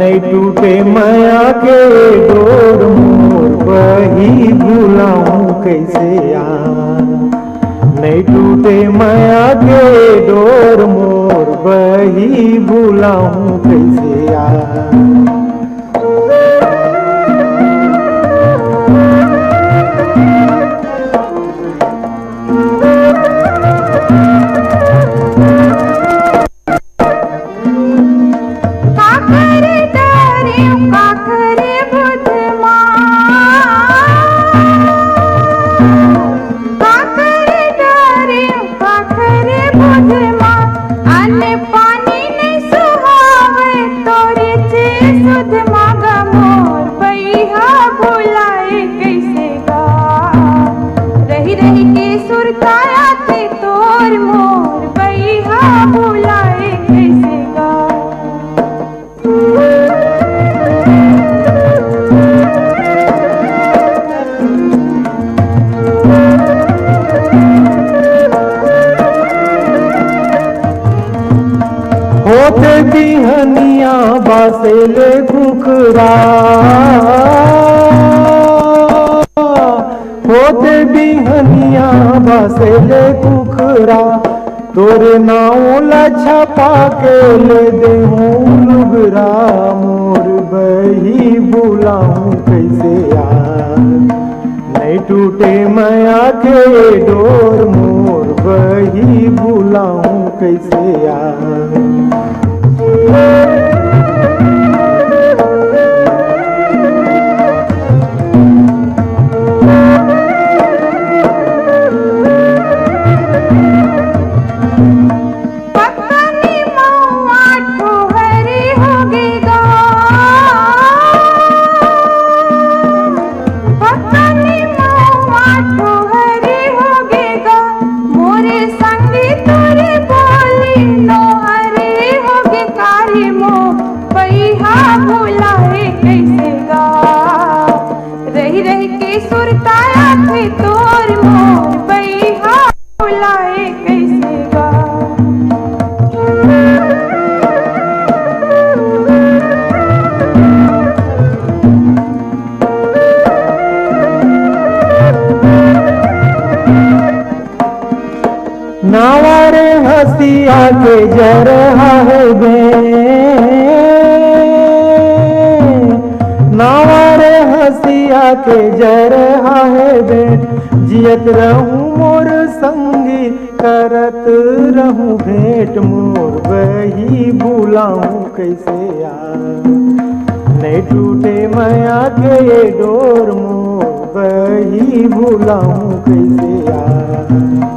नहीं टूटे माया के डोर मोर बही भूलाऊं कैसे यार। नहीं टूटे माया के डोर मोर बही भूलाऊं कैसे यार। होते बिहनिया बासेले कुखरा, होते बिहनिया बासेले कुखरा, तोरे नाव छपा के ले देहूं लुगरा मोर बही भूलाऊं कैसे यार। नहीं टूटे माया के डोर मोर बही भूलाऊं कैसे यार। रही रही के सुरताया थे तोर मोर बईहा बुलाए कैसे गा। नावारे हसिया के जरहा है बे, नावारे हसिया के जरहा है बे, जियत रहूं मोर संगी करत रहूं भेंट मोर बही भूलाऊं कैसे यार। नहीं टूटे माया के डोर मोर बही भूलाऊं कैसे यार।